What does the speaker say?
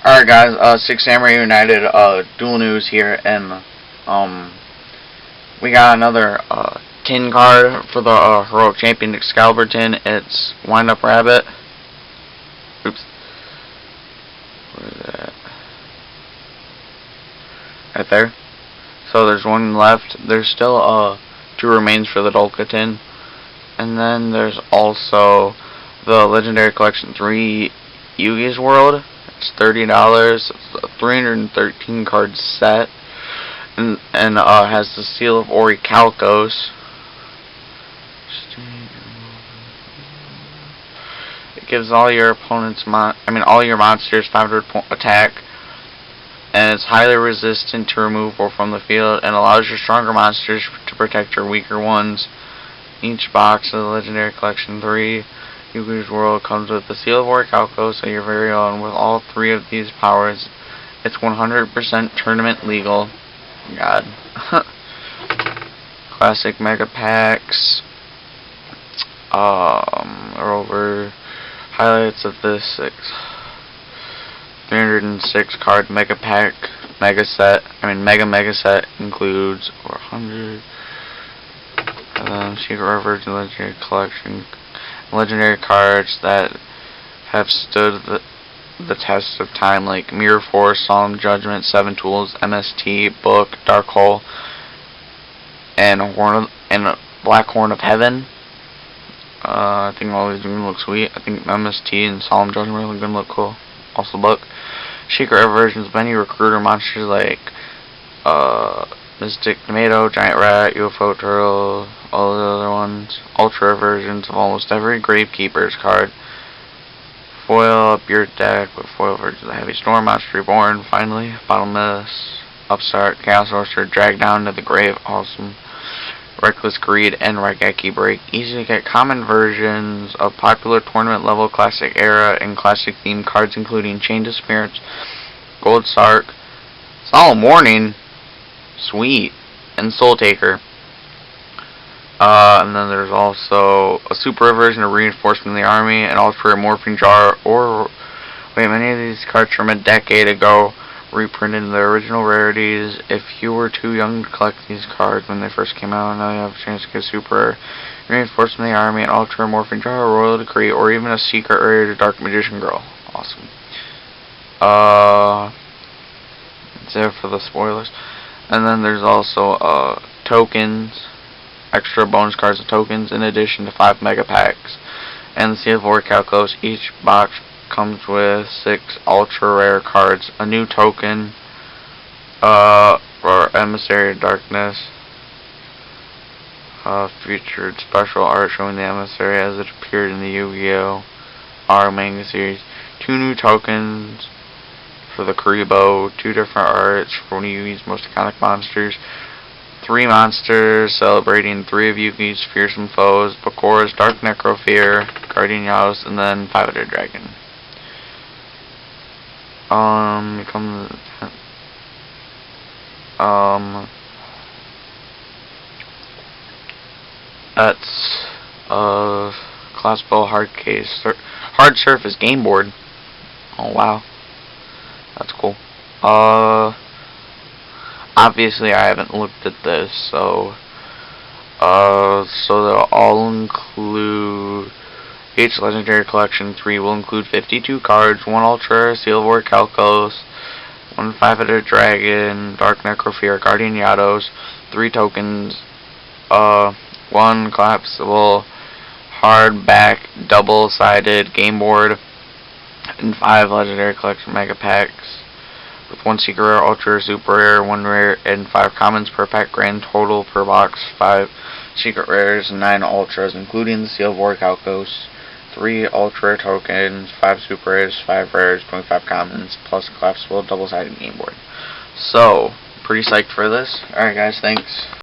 Alright guys, Six Samurai United, Duel News here, and, we got another, tin card for the, Heroic Champion Excalibur tin. It's Wind-Up Rabbit. Oops. Where is that? Right there. So there's one left. There's still, two remains for the Dolka tin. And then there's also the Legendary Collection 3 Yugi's World. It's $30. It's a 313 card set, and has the seal of Orichalcos. It gives all your opponents, all your monsters 500 attack, and it's highly resistant to removal from the field, and allows your stronger monsters to protect your weaker ones. Each box of the Legendary Collection 3 Yugi's World comes with the seal of Orichalcos, so your very own. With all three of these powers, it's 100% tournament legal. God. Classic Mega Packs. Over highlights of this 306 card Mega Pack Mega Set. Mega Set includes 400. Secret Version Legendary Collection. Legendary cards that have stood the test of time, like Mirror Force, Solemn Judgment, Seven Tools, MST, Book, Dark Hole, and Black Horn of Heaven. I think all these are gonna look sweet. I think MST and Solemn Judgment are gonna look cool. Also, Book. Secret versions of many recruiter monsters like Mystic Tomato, Giant Rat, UFO Turtle, all the other ones. Ultra versions of almost every Gravekeeper's card. Foil up your deck with foil versions of the Heavy Storm, Monster Reborn, finally. Bottomless, Upstart, Chaos Sorcerer, Drag Down to the Grave, awesome. Reckless Greed, and Raigeki Break. Easy to get common versions of popular tournament level classic era and classic themed cards, including Chain Disappearance, Gold Sark, Solemn Warning, sweet, and Soul Taker. And then there's also a super version of Reinforcement of the Army, an Ultra Morphing Jar, many of these cards from a decade ago reprinted in the original rarities. If you were too young to collect these cards when they first came out, now you have a chance to get super Reinforcement of the Army, an Ultra Morphing Jar, a Royal Decree, or even a secret rare to Dark Magician Girl. Awesome. That's it for the spoilers. And then there's also tokens, extra bonus cards of tokens, in addition to 5 Mega Packs. And the Seal of Orichalcos. Each box comes with 6 ultra rare cards, a new token for Emissary of Darkness, featured special art showing the Emissary as it appeared in the Yu-Gi-Oh! R manga series, 2 new tokens for the Kuribo, 2 different arts for one of Yugi's most iconic monsters, 3 monsters celebrating 3 of Yugi's fearsome foes, Bakora's Dark Necrofear, Guardian Yados, and then 500 Dragon. That's Classical Hard Surface Game Board. Oh wow, that's cool. Obviously I haven't looked at this, so they'll all include, each Legendary Collection 3 will include 52 cards, 1 Ultra, Seal of Orichalcos, 1 5-headed Dragon, Dark Necrofear, Guardian Yados, 3 tokens, 1 collapsible hardback double-sided game board, and 5 Legendary Collection Mega Packs, with 1 secret rare, ultra, super rare, 1 rare, and 5 commons per pack. Grand total per box, 5 secret rares and 9 ultras, including the Seal of Orichalcos, 3 ultra tokens, 5 super rares, 5 rares, 25 commons, plus a collapsible double-sided game board. So, pretty psyched for this. Alright guys, thanks.